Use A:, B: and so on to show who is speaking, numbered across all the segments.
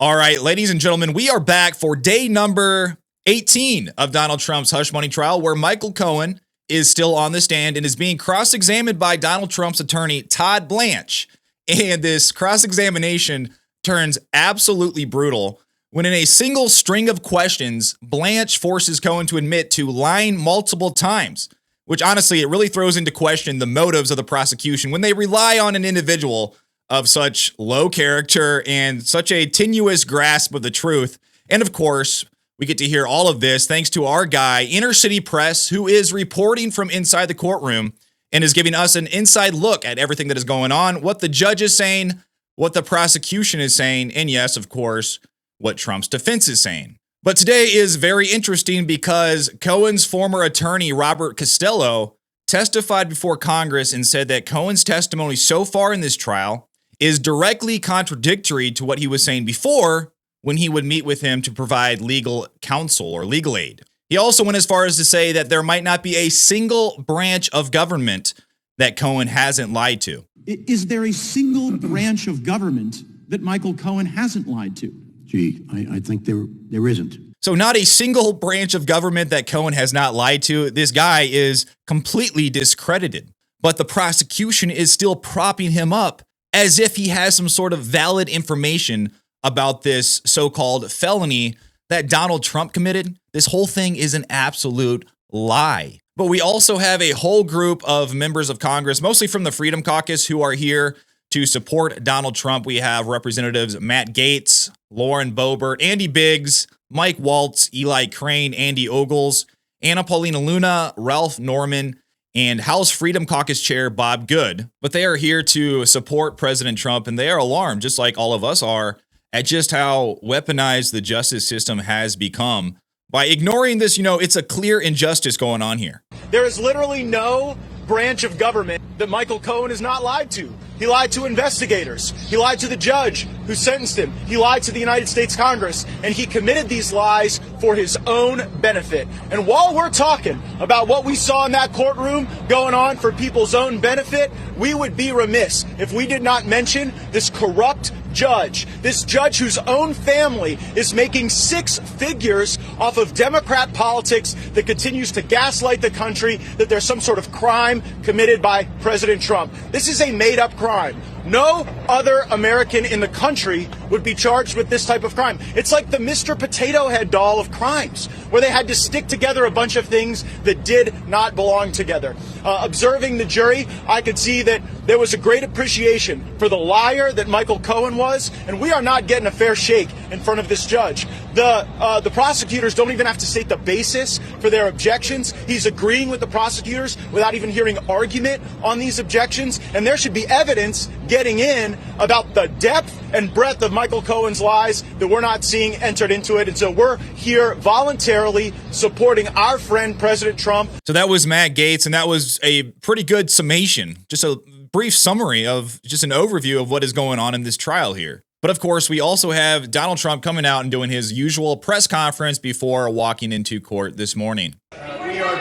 A: All right, ladies and gentlemen, we are back for day number 18 of Donald Trump's hush money trial, where Michael Cohen is still on the stand and is being cross-examined by Donald Trump's attorney, Todd Blache. And this cross-examination turns absolutely brutal when in a single string of questions, Blache forces Cohen to admit to lying multiple times, which honestly, it really throws into question the motives of the prosecution when they rely on an individual of such low character and such a tenuous grasp of the truth. And of course, we get to hear all of this thanks to our guy, Inner City Press, who is reporting from inside the courtroom and is giving us an inside look at everything that is going on, what the judge is saying, what the prosecution is saying, and yes, of course, what Trump's defense is saying. But today is very interesting because Cohen's former attorney, Robert Costello, testified before Congress and said that Cohen's testimony so far in this trial is directly contradictory to what he was saying before when he would meet with him to provide legal counsel or legal aid. He also went as far as to say that there might not be a single branch of government that Cohen hasn't lied to.
B: Is there a single branch of government that Michael Cohen hasn't lied to?
C: Gee, I think there isn't.
A: So not a single branch of government that Cohen has not lied to. This guy is completely discredited. But the prosecution is still propping him up as if he has some sort of valid information about this so-called felony that Donald Trump committed. This whole thing is an absolute lie. But we also have a whole group of members of Congress, mostly from the Freedom Caucus, who are here to support Donald Trump. We have Representatives Matt Gaetz, Lauren Boebert, Andy Biggs, Mike Waltz, Eli Crane, Andy Ogles, Anna Paulina Luna, Ralph Norman, and House Freedom Caucus Chair Bob Good. But they are here to support President Trump, and they are alarmed, just like all of us are, at just how weaponized the justice system has become. By ignoring this, it's a clear injustice going on here.
D: There is literally no branch of government that Michael Cohen has not lied to. He lied to investigators. He lied to the judge who sentenced him. He lied to the United States Congress, and he committed these lies for his own benefit. And while we're talking about what we saw in that courtroom going on for people's own benefit, we would be remiss if we did not mention this corrupt judge, this judge whose own family is making six figures off of Democrat politics that continues to gaslight the country that there's some sort of crime committed by President Trump. This is a made-up crime. No other American in the country would be charged with this type of crime. It's like the Mr. Potato Head doll of crimes, where they had to stick together a bunch of things that did not belong together. Observing the jury, I could see that there was a great appreciation for the liar that Michael Cohen was, and we are not getting a fair shake in front of this judge. The prosecutors don't even have to state the basis for their objections. He's agreeing with the prosecutors without even hearing argument on these objections, and there should be evidence getting in about the depth and breadth of Michael Cohen's lies that we're not seeing entered into it. And so we're here voluntarily supporting our friend, President Trump.
A: So that was Matt Gaetz, and that was a pretty good summation, just a brief summary of just an overview of what is going on in this trial here. But of course, we also have Donald Trump coming out and doing his usual press conference before walking into court this morning.
E: We are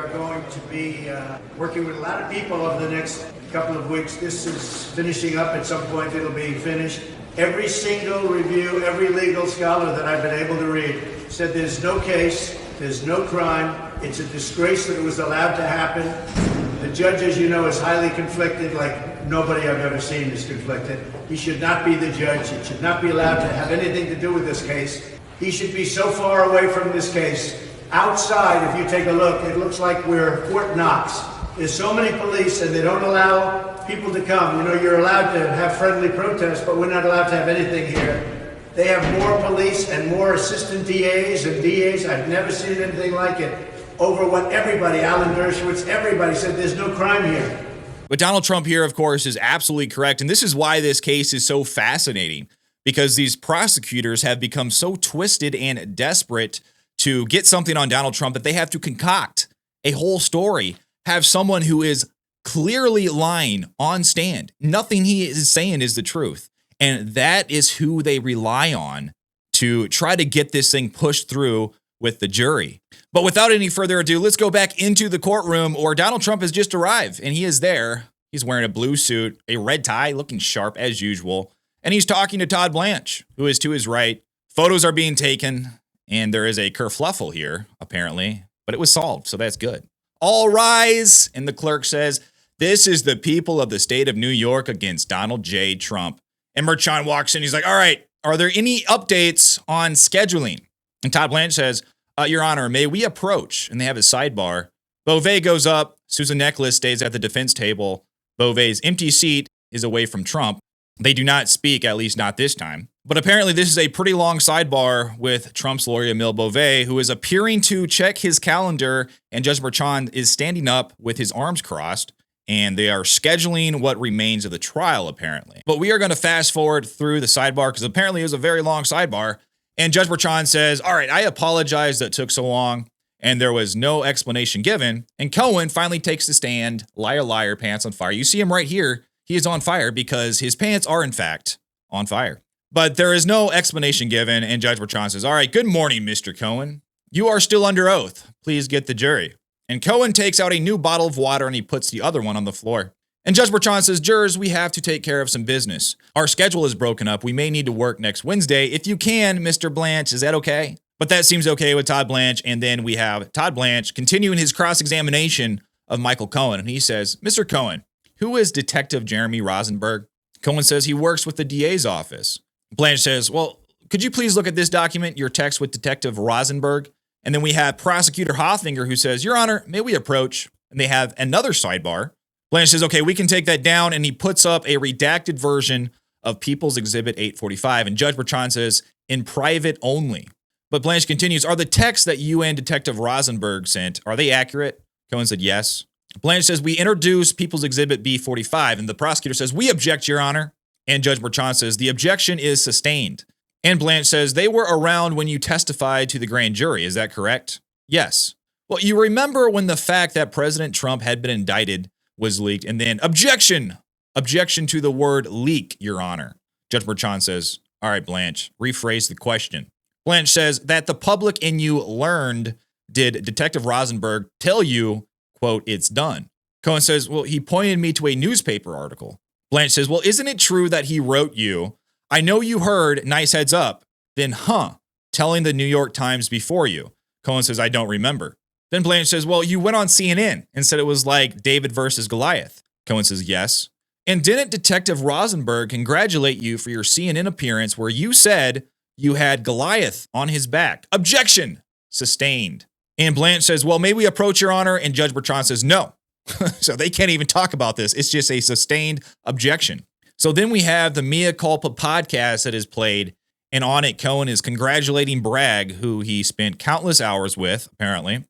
E: going to be working with a lot of people over the next couple of weeks. This is finishing up. At some point, it'll be finished. Every single review, every legal scholar that I've been able to read said there's no case, there's no crime. It's a disgrace that it was allowed to happen. The judge, as you know, is highly conflicted, like nobody I've ever seen is conflicted. He should not be the judge. He should not be allowed to have anything to do with this case. He should be so far away from this case. Outside, if you take a look, it looks like we're Fort Knox. There's so many police, and they don't allow people to come. You're allowed to have friendly protests, but we're not allowed to have anything here. They have more police and more assistant DAs and DAs. I've never seen anything like it. Over what everybody, Alan Dershowitz, everybody said there's no crime here.
A: But Donald Trump here, of course, is absolutely correct. And this is why this case is so fascinating, because these prosecutors have become so twisted and desperate to get something on Donald Trump that they have to concoct a whole story, have someone who is clearly lying on stand. Nothing he is saying is the truth. And that is who they rely on to try to get this thing pushed through with the jury. But without any further ado, let's go back into the courtroom where Donald Trump has just arrived, and he is there. He's wearing a blue suit, a red tie, looking sharp as usual. And he's talking to Todd Blache, who is to his right. Photos are being taken, and there is a kerfluffle here, apparently, but it was solved, so that's good. All rise, and the clerk says, this is the people of the state of New York against Donald J. Trump. And Merchan walks in, he's like, all right, are there any updates on scheduling? And Todd Blache says, Your Honor, may we approach? And they have a sidebar. Beauvais goes up, Susan Necheles stays at the defense table. Beauvais' empty seat is away from Trump. They do not speak, at least not this time. But apparently this is a pretty long sidebar with Trump's lawyer, Emile Beauvais, who is appearing to check his calendar, and Judge Merchan is standing up with his arms crossed, and they are scheduling what remains of the trial, apparently. But we are going to fast forward through the sidebar, because apparently it was a very long sidebar, and Judge Merchan says, all right, I apologize that it took so long, and there was no explanation given, and Cohen finally takes the stand, liar, liar, pants on fire. You see him right here. He is on fire because his pants are, in fact, on fire. But there is no explanation given, and Judge Merchan says, all right, good morning, Mr. Cohen. You are still under oath. Please get the jury. And Cohen takes out a new bottle of water, and he puts the other one on the floor. And Judge Merchan says, jurors, we have to take care of some business. Our schedule is broken up. We may need to work next Wednesday. If you can, Mr. Blache, is that okay? But that seems okay with Todd Blache. And then we have Todd Blache continuing his cross-examination of Michael Cohen. And he says, Mr. Cohen, who is Detective Jeremy Rosenberg? Cohen says he works with the DA's office. Blache says, well, could you please look at this document, your text with Detective Rosenberg? And then we have Prosecutor Hoffinger, who says, Your Honor, may we approach? And they have another sidebar. Blache says, okay, we can take that down. And he puts up a redacted version of People's Exhibit 845. And Judge Merchan says, in private only. But Blache continues, are the texts that you and Detective Rosenberg sent, are they accurate? Cohen said, yes. Blache says, we introduce People's Exhibit B45. And the prosecutor says, we object, Your Honor. And Judge Merchan says, the objection is sustained. And Blache says, they were around when you testified to the grand jury. Is that correct? Yes. Well, you remember when the fact that President Trump had been indicted was leaked, and then objection to the word leak, Your Honor. Judge Merchan says, all right, Blache, rephrase the question. Blache says that the public and you learned, did Detective Rosenberg tell you, quote, it's done? Cohen says, well, he pointed me to a newspaper article. Blache says, well, isn't it true that he wrote you, I know you heard, nice heads up, then telling the New York Times before you? Cohen says, I don't remember. Then Blache says, well, you went on CNN and said it was like David versus Goliath. Cohen says, yes. And didn't Detective Rosenberg congratulate you for your CNN appearance where you said you had Goliath on his back? Objection, sustained. And Blache says, well, may we approach, Your Honor? And Judge Merchan says, no. So they can't even talk about this. It's just a sustained objection. So then we have the Mea Culpa podcast that is played, and on it, Cohen is congratulating Bragg, who he spent countless hours with, apparently.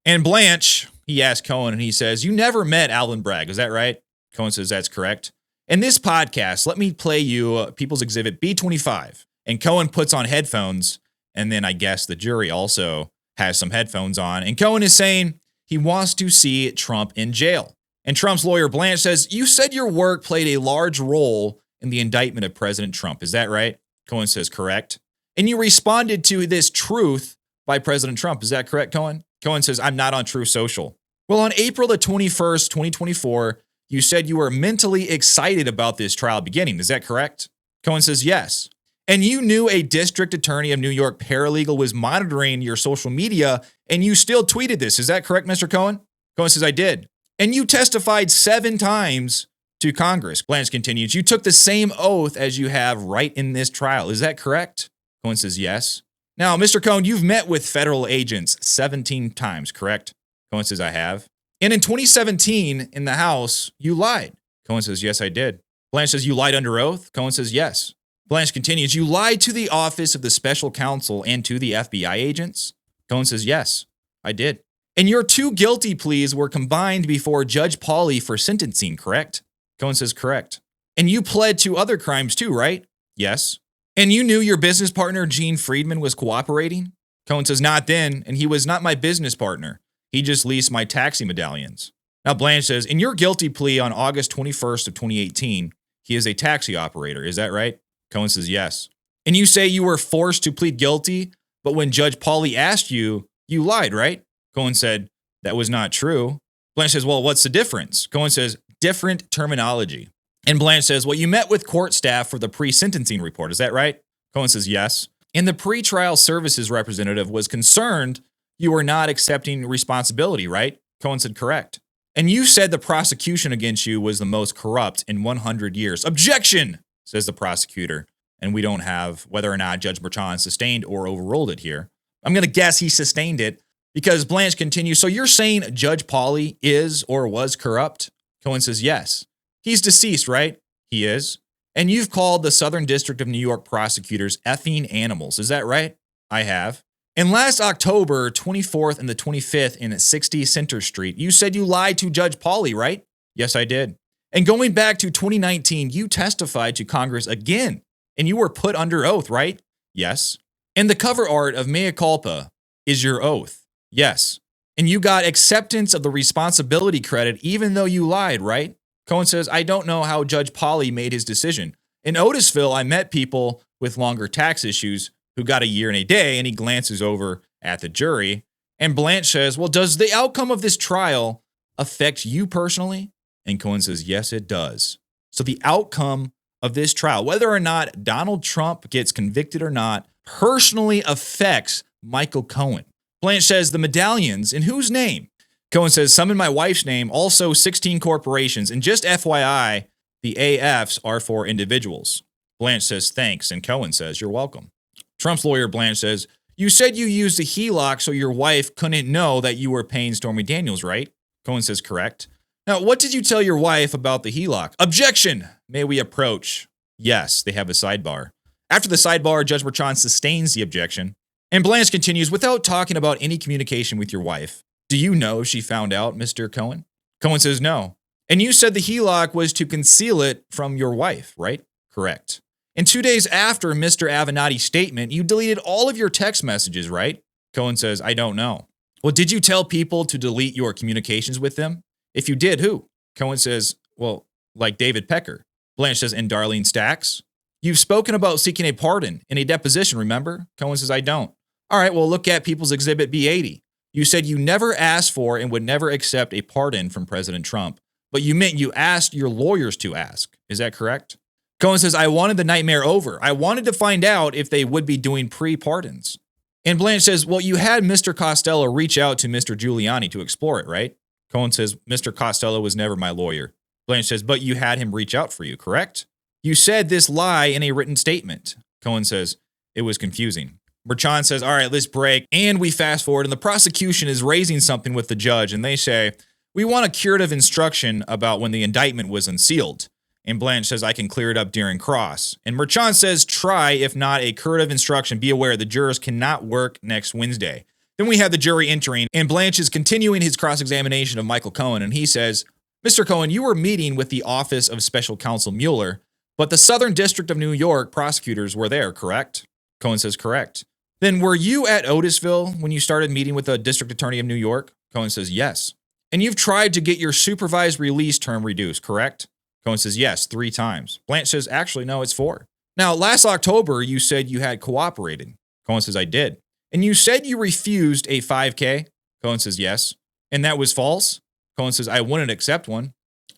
A: And Blache, he asked Cohen, and he says, you never met Alvin Bragg, is that right? Cohen says, that's correct. In this podcast, let me play you People's Exhibit B25. And Cohen puts on headphones, and then I guess the jury also has some headphones on. And Cohen is saying he wants to see Trump in jail. And Trump's lawyer, Blache, says, you said your work played a large role in the indictment of President Trump. Is that right? Cohen says, correct. And you responded to this truth by President Trump. Is that correct, Cohen? Cohen says, I'm not on Truth Social. Well, on April the 21st, 2024, you said you were mentally excited about this trial beginning. Is that correct? Cohen says, yes. And you knew a district attorney of New York paralegal was monitoring your social media, and you still tweeted this. Is that correct, Mr. Cohen? Cohen says, I did. And you testified 7 times to Congress. Blache continues, you took the same oath as you have right in this trial. Is that correct? Cohen says, yes. Now, Mr. Cohen, you've met with federal agents 17 times, correct? Cohen says, I have. And in 2017, in the House, you lied. Cohen says, yes, I did. Blache says, you lied under oath? Cohen says, yes. Blache continues, you lied to the office of the special counsel and to the FBI agents? Cohen says, yes, I did. And your 2 guilty pleas were combined before Judge Pauley for sentencing, correct? Cohen says, correct. And you pled to other crimes too, right? Yes. And you knew your business partner, Gene Friedman, was cooperating? Cohen says, not then, and he was not my business partner. He just leased my taxi medallions. Now Blache says, in your guilty plea on August 21st of 2018, he is a taxi operator. Is that right? Cohen says, yes. And you say you were forced to plead guilty, but when Judge Pauley asked you, you lied, right? Cohen said, that was not true. Blache says, well, what's the difference? Cohen says, different terminology. And Blache says, well, you met with court staff for the pre-sentencing report. Is that right? Cohen says, yes. And the pretrial services representative was concerned you were not accepting responsibility, right? Cohen said, correct. And you said the prosecution against you was the most corrupt in 100 years. Objection, says the prosecutor. And we don't have whether or not Judge Bertrand sustained or overruled it here. I'm going to guess he sustained it because Blache continues. So you're saying Judge Pauley is or was corrupt? Cohen says, yes. He's deceased, right? He is. And you've called the Southern District of New York prosecutors effing animals. Is that right? I have. And last October 24th and the 25th in 60 Center Street, you said you lied to Judge Pauley, right? Yes, I did. And going back to 2019, you testified to Congress again, and you were put under oath, right? Yes. And the cover art of Mea Culpa is your oath. Yes. And you got acceptance of the responsibility credit even though you lied, right? Cohen says, I don't know how Judge Pauley made his decision. In Otisville, I met people with longer tax issues who got a year and a day, and he glances over at the jury. And Blache says, well, does the outcome of this trial affect you personally? And Cohen says, yes, it does. So the outcome of this trial, whether or not Donald Trump gets convicted or not, personally affects Michael Cohen. Blache says, the medallions, in whose name? Cohen says, some in my wife's name, also 16 corporations. And just FYI, the AFs are for individuals. Blache says, thanks. And Cohen says, you're welcome. Trump's lawyer, Blache, says, you said you used a HELOC so your wife couldn't know that you were paying Stormy Daniels, right? Cohen says, correct. Now, what did you tell your wife about the HELOC? Objection! May we approach? Yes, they have a sidebar. After the sidebar, Judge Bertrand sustains the objection. And Blache continues, without talking about any communication with your wife, do you know if she found out, Mr. Cohen? Cohen says, no. And you said the HELOC was to conceal it from your wife, right? Correct. And 2 days after Mr. Avenatti's statement, you deleted all of your text messages, right? Cohen says, I don't know. Well, did you tell people to delete your communications with them? If you did, who? Cohen says, well, like David Pecker. Blache says, and Darlene Stacks? You've spoken about seeking a pardon in a deposition, remember? Cohen says, I don't. All right, well, look at People's Exhibit B80. You said you never asked for and would never accept a pardon from President Trump, but you meant you asked your lawyers to ask. Is that correct? Cohen says, I wanted the nightmare over. I wanted to find out if they would be doing pre-pardons. And Blache says, well, you had Mr. Costello reach out to Mr. Giuliani to explore it, right? Cohen says, Mr. Costello was never my lawyer. Blache says, but you had him reach out for you, correct? You said this lie in a written statement. Cohen says, it was confusing. Bertrand says, all right, let's break. And we fast forward, and the prosecution is raising something with the judge, and they say, we want a curative instruction about when the indictment was unsealed. And Blache says, I can clear it up during cross. And Bertrand says, try, if not a curative instruction, be aware the jurors cannot work next Wednesday. Then we have the jury entering, and Blache is continuing his cross-examination of Michael Cohen, and he says, Mr. Cohen, you were meeting with the Office of Special Counsel Mueller, but the Southern District of New York prosecutors were there, correct? Cohen says, correct. Then were you at Otisville when you started meeting with the District Attorney of New York? Cohen says, yes. And you've tried to get your supervised release term reduced, correct? Cohen says, yes, 3 times. Blache says, actually, no, it's 4. Now, last October, you said you had cooperated. Cohen says, I did. And you said you refused a 5K? Cohen says, yes. And that was false? Cohen says, I wouldn't accept one.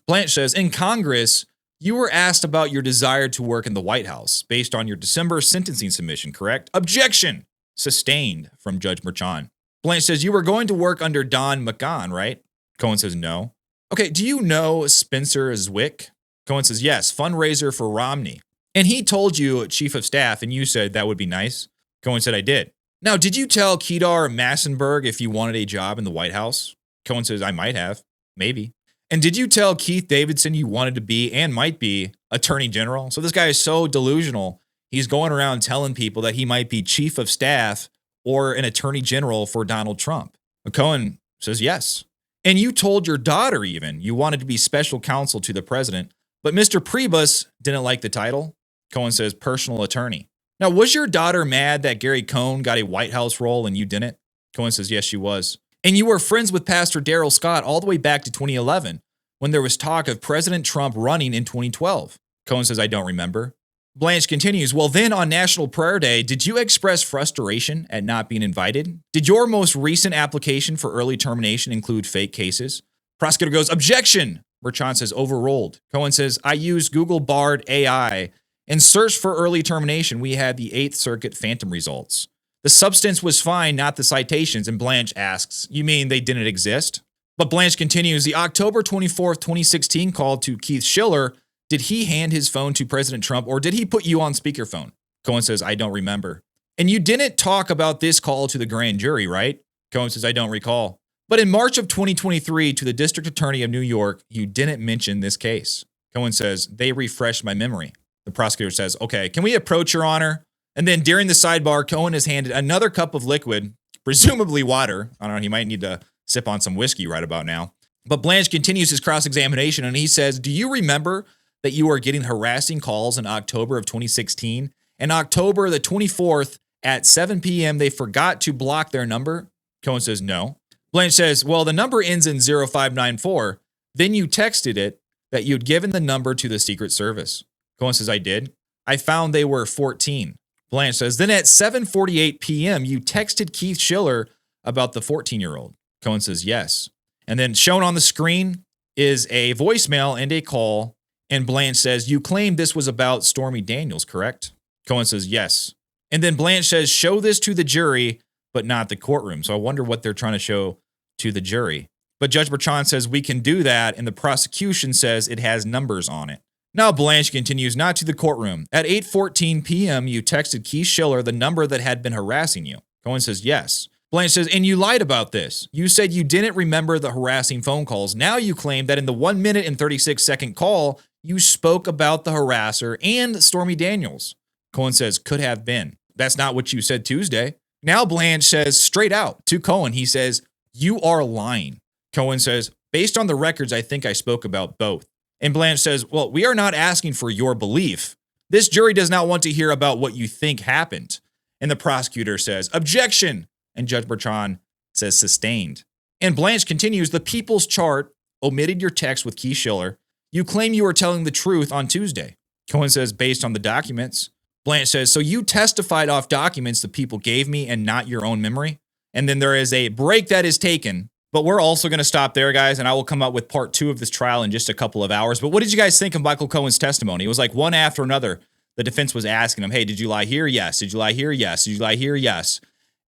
A: Blache says, in Congress, you were asked about your desire to work in the White House based on your December sentencing submission, correct? Objection! Sustained from Judge Bertrand. Blache says, you were going to work under Don McGahn, right? Cohen says, no. Okay, do you know Spencer Zwick? Cohen says, yes, fundraiser for Romney. And he told you, chief of staff, and you said that would be nice? Cohen said, I did. Now, did you tell Kedar Massenberg if you wanted a job in the White House? Cohen says, I might have. Maybe. And did you tell Keith Davidson you wanted to be and might be Attorney General? So this guy is so delusional. He's going around telling people that he might be chief of staff or an Attorney General for Donald Trump. But Cohen says, yes. And you told your daughter even you wanted to be special counsel to the president, but Mr. Priebus didn't like the title. Cohen says, personal attorney. Now, was your daughter mad that Gary Cohn got a White House role and you didn't? Cohen says, yes, she was. And you were friends with Pastor Darrell Scott all the way back to 2011 when there was talk of President Trump running in 2012. Cohen says, I don't remember. Blache continues, well, then on National Prayer Day, did you express frustration at not being invited? Did your most recent application for early termination include fake cases? Prosecutor goes, objection! Bertrand says overruled. Cohen says, I used Google Bard AI and searched for early termination. We had the 8th Circuit phantom results. The substance was fine, not the citations. And Blache asks, you mean they didn't exist? But Blache continues, the October 24th, 2016 call to Keith Schiller, did he hand his phone to President Trump or did he put you on speakerphone? Cohen says, I don't remember. And you didn't talk about this call to the grand jury, right? Cohen says, I don't recall. But in March of 2023 to the District Attorney of New York, you didn't mention this case. Cohen says, they refreshed my memory. The prosecutor says, okay, can we approach, Your Honor? And then during the sidebar, Cohen is handed another cup of liquid, presumably water. I don't know, he might need to sip on some whiskey right about now. But Blache continues his cross-examination and he says, do you remember that you were getting harassing calls in October of 2016? And October the 24th at 7 p.m., they forgot to block their number? Cohen says, no. Blache says, well, the number ends in 0594. Then you texted it that you'd given the number to the Secret Service. Cohen says, I did. I found they were 14. Blache says, then at 7:48 p.m., you texted Keith Schiller about the 14-year-old. Cohen says, yes. And then shown on the screen is a voicemail and a call. And Blache says, you claimed this was about Stormy Daniels, correct? Cohen says, yes. And then Blache says, show this to the jury, but not the courtroom. So I wonder what they're trying to show to the jury. But Judge Bertrand says, we can do that. And the prosecution says it has numbers on it. Now Blache continues, not to the courtroom. At 8:14 p.m., you texted Keith Schiller the number that had been harassing you. Cohen says, yes. Blache says, and you lied about this. You said you didn't remember the harassing phone calls. Now you claim that in the 1 minute and 36-second call, you spoke about the harasser and Stormy Daniels. Cohen says, could have been. That's not what you said Tuesday. Now Blache says straight out to Cohen, he says, you are lying. Cohen says, based on the records, I think I spoke about both. And Blache says, well, we are not asking for your belief. This jury does not want to hear about what you think happened. And the prosecutor says, objection. And Judge Bertrand says sustained. And Blache continues, the People's Chart omitted your text with Keith Schiller. You claim you were telling the truth on Tuesday. Cohen says, based on the documents. Blache says, so you testified off documents the people gave me and not your own memory? And then there is a break that is taken. But we're also going to stop there, guys, and I will come up with part 2 of this trial in just a couple of hours. But what did you guys think of Michael Cohen's testimony? It was like one after another. The defense was asking him, hey, did you lie here? Yes. Did you lie here? Yes. Did you lie here? Yes.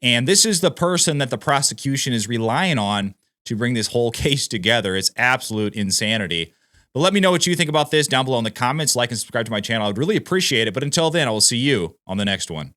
A: And this is the person that the prosecution is relying on to bring this whole case together. It's absolute insanity. But let me know what you think about this down below in the comments. Like and subscribe to my channel. I would really appreciate it. But until then, I will see you on the next one.